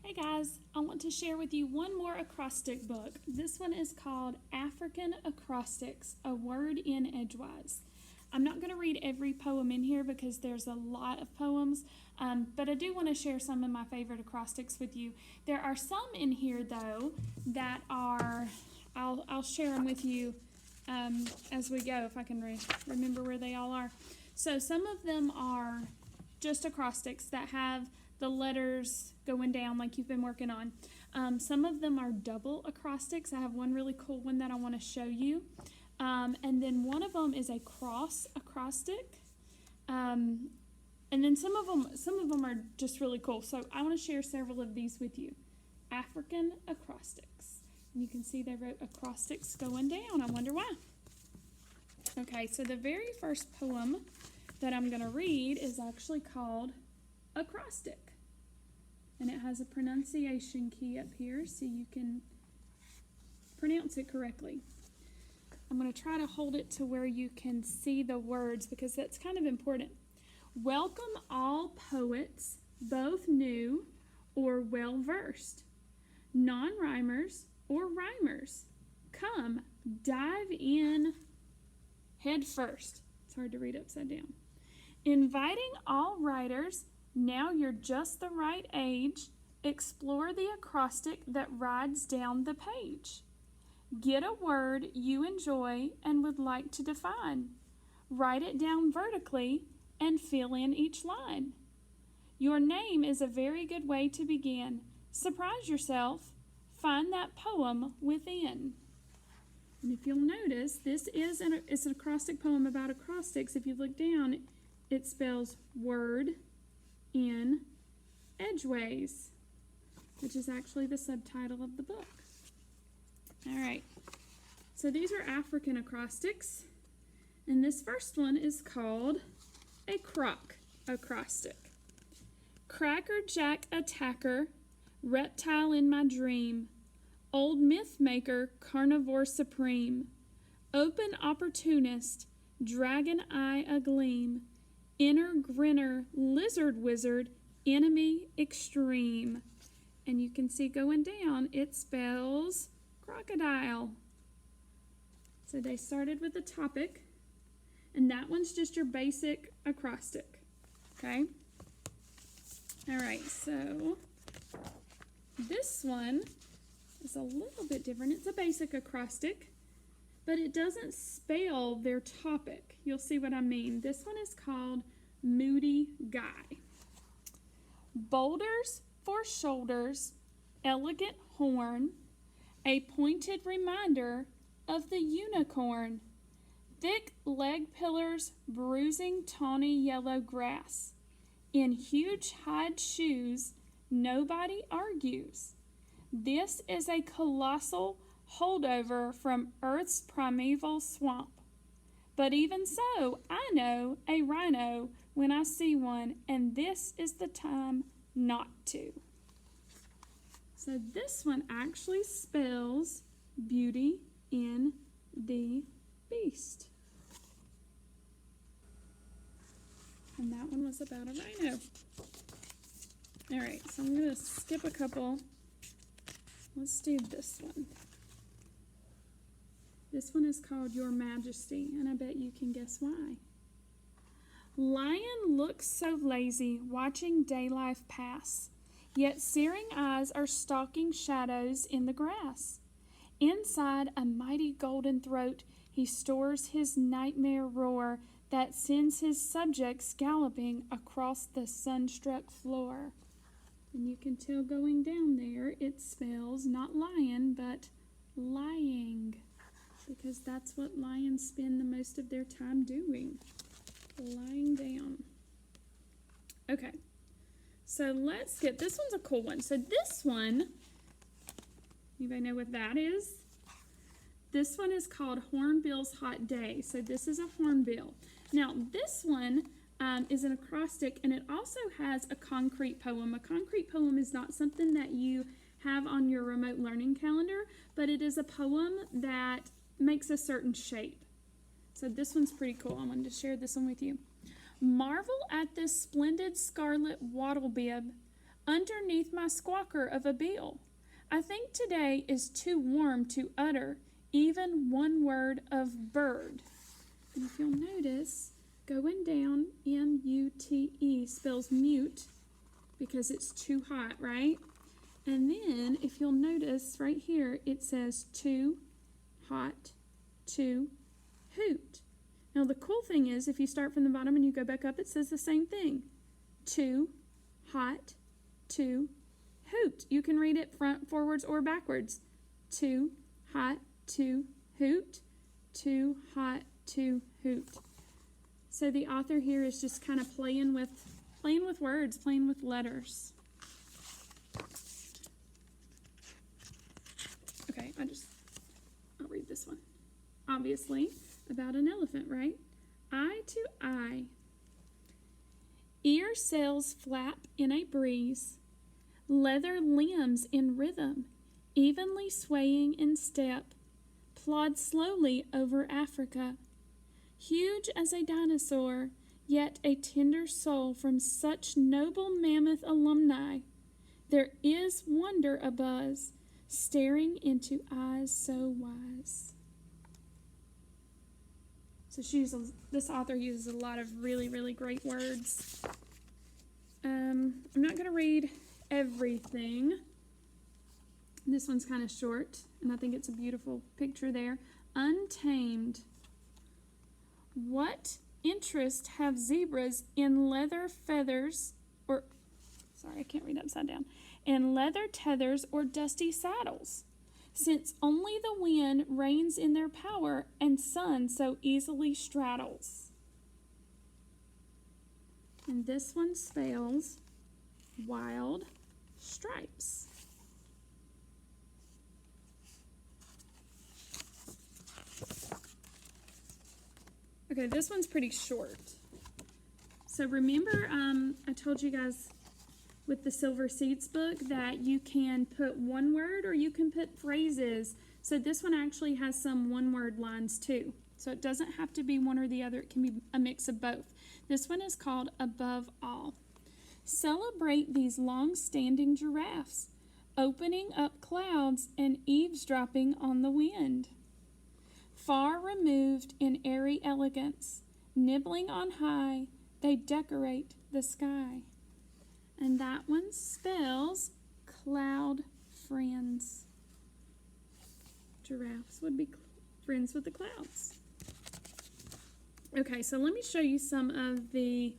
Hey guys, I want to share with you one more acrostic book. This one is called African Acrostics, A Word in Edgewise. I'm not going to read every poem in here because there's a lot of poems, but I do want to share some of my favorite acrostics with you. There are some in here though that are, I'll share them with you as we go if I can remember where they all are. So some of them are just acrostics that have the letters going down like you've been working on. Some of them are double acrostics. I have one really cool one that I want to show you. And then one of them is a cross acrostic. And then some of them are just really cool. So I want to share several of these with you. African acrostics. And you can see they wrote acrostics going down. I wonder why. Okay, so the very first poem that I'm going to read is actually called Acrostic. And it has a pronunciation key up here so you can pronounce it correctly. I'm going to try to hold it to where you can see the words because that's kind of important. Welcome all poets, both new or well-versed, non-rhymers or rhymers. Come, dive in head first. It's hard to read upside down. Inviting all writers. Now you're just the right age. Explore the acrostic that rides down the page. Get a word you enjoy and would like to define. Write it down vertically and fill in each line. Your name is a very good way to begin. Surprise yourself. Find that poem within. And if you'll notice, this is an acrostic poem about acrostics. If you look down, it spells word in edgeways, which is actually the subtitle of the book. All right, so these are African acrostics, and this first one is called a croc acrostic. Cracker Jack attacker, reptile in my dream, old myth maker, carnivore supreme, open opportunist, dragon eye agleam, inner grinner, lizard wizard, enemy extreme. And you can see going down, it spells crocodile. So they started with the topic, and that one's just your basic acrostic, okay? All right, so this one is a little bit different. It's a basic acrostic, but it doesn't spell their topic. You'll see what I mean. This one is called Moody Guy. Boulders for shoulders, elegant horn, a pointed reminder of the unicorn. Thick leg pillars bruising tawny yellow grass. In huge hide shoes, nobody argues. This is a colossal holdover from Earth's primeval swamp. But even so, I know a rhino when I see one, and this is the time not to. So this one actually spells Beauty and the Beast. And that one was about a rhino. All right, so I'm going to skip a couple. Let's do this one. This one is called Your Majesty, and I bet you can guess why. Lion looks so lazy, watching day life pass, yet searing eyes are stalking shadows in the grass. Inside a mighty golden throat, he stores his nightmare roar that sends his subjects galloping across the sunstruck floor. And you can tell going down there, it spells not lion, but lying, because that's what lions spend the most of their time doing, lying down. Okay, so let's get, this one's a cool one. So this one, anybody know what that is? This one is called Hornbill's Hot Day. So this is a hornbill. Now this one is an acrostic, and it also has a concrete poem. A concrete poem is not something that you have on your remote learning calendar, but it is a poem that makes a certain shape. So this one's pretty cool. I wanted to share this one with you. Marvel at this splendid scarlet wattle bib, underneath my squawker of a bill. I think today is too warm to utter even one word of bird. And if you'll notice, going down, M-U-T-E spells mute because it's too hot, right? And then if you'll notice right here, it says too hot to hoot. Now the cool thing is, if you start from the bottom and you go back up, it says the same thing. Too hot to hoot. You can read it front, forwards, or backwards. Too hot to hoot. Too hot to hoot. So the author here is just kind of playing with words, playing with letters. Okay, I'll read this one. Obviously, about an elephant, right? Eye to eye. Ear sails flap in a breeze. Leather limbs in rhythm, evenly swaying in step, plod slowly over Africa. Huge as a dinosaur, yet a tender soul from such noble mammoth alumni. There is wonder abuzz, staring into eyes so wise. So this author uses a lot of really, really great words. I'm not going to read everything. This one's kind of short, and I think it's a beautiful picture there. Untamed. What interest have zebras in leather feathers, I can't read upside down, in leather tethers or dusty saddles, since only the wind reigns in their power and sun so easily straddles? And this one spells wild stripes. Okay, this one's pretty short. So remember, I told you guys with the Silver Seeds book that you can put one word or you can put phrases. So this one actually has some one-word lines too. So it doesn't have to be one or the other. It can be a mix of both. This one is called Above All. Celebrate these long-standing giraffes, opening up clouds and eavesdropping on the wind. Far removed in airy elegance, nibbling on high, they decorate the sky. And that one spells cloud friends. Giraffes would be friends with the clouds. Okay, so let me show you some of the,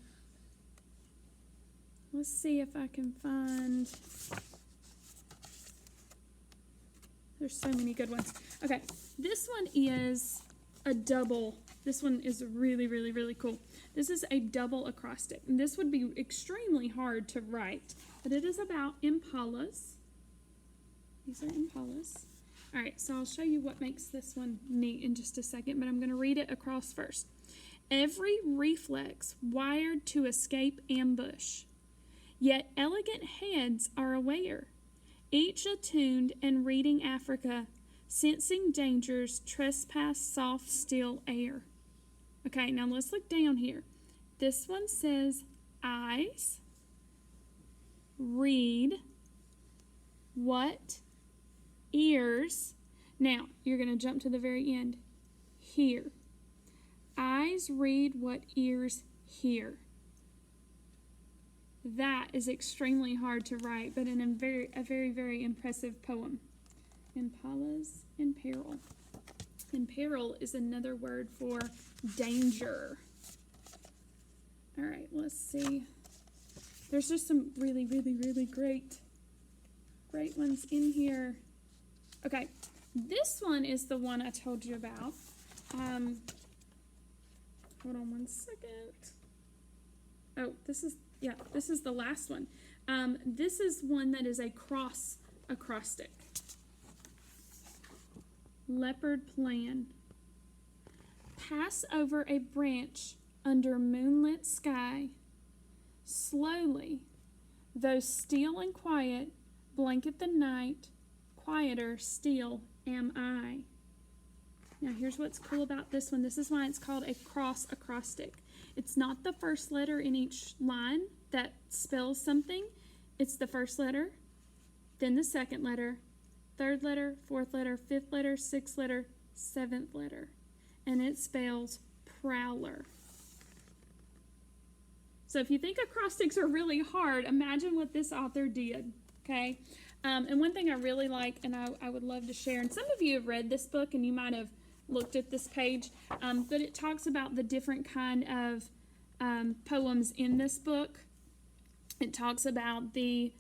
let's see if I can find, there's so many good ones. Okay, this one is a double. This one is really, really, really cool. This is a double acrostic. And this would be extremely hard to write, but it is about impalas. These are impalas. All right, so I'll show you what makes this one neat in just a second, but I'm going to read it across first. Every reflex wired to escape ambush, yet elegant heads are aware, each attuned and reading Africa, sensing dangers trespass soft, still air. Okay, now let's look down here. This one says eyes, read, what, ears. Now, you're going to jump to the very end. Hear. Eyes read what ears hear. That is extremely hard to write, but in a very, very impressive poem. Impalas in peril. In peril is another word for danger. All right, let's see. There's just some really, really, really great ones in here. Okay, this one is the one I told you about. Hold on one second. Oh, this is the last one. This is one that is a cross acrostic. Leopard plan. Pass over a branch under moonlit sky. Slowly, though still and quiet, blanket the night. Quieter still am I. Now here's what's cool about this one. This is why it's called a cross acrostic. It's not the first letter in each line that spells something. It's the first letter, then the second letter, third letter, fourth letter, fifth letter, sixth letter, seventh letter. And it spells prowler. So if you think acrostics are really hard, imagine what this author did, okay? And one thing I really like, and I would love to share, and some of you have read this book and you might have looked at this page, but it talks about the different kind of poems in this book. It talks about the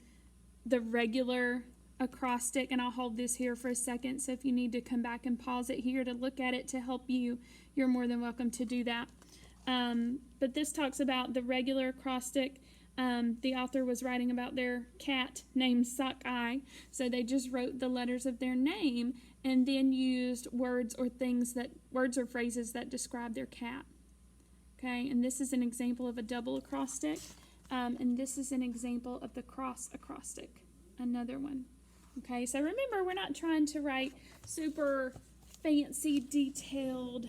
regular acrostic, and I'll hold this here for a second, so if you need to come back and pause it here to look at it to help you, you're more than welcome to do that. But this talks about the regular acrostic. The author was writing about their cat named Sockeye, so they just wrote the letters of their name and then used words or phrases that describe their cat. Okay, and this is an example of a double acrostic, and this is an example of the cross acrostic, another one. Okay, so remember, we're not trying to write super fancy, detailed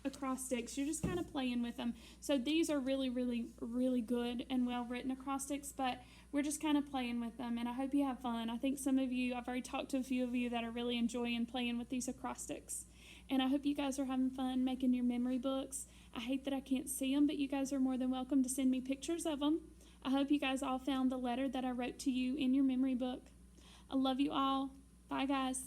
acrostics. You're just kind of playing with them. So these are really, really, really good and well-written acrostics, but we're just kind of playing with them, and I hope you have fun. I think some of you, I've already talked to a few of you that are really enjoying playing with these acrostics, and I hope you guys are having fun making your memory books. I hate that I can't see them, but you guys are more than welcome to send me pictures of them. I hope you guys all found the letter that I wrote to you in your memory book. I love you all. Bye, guys.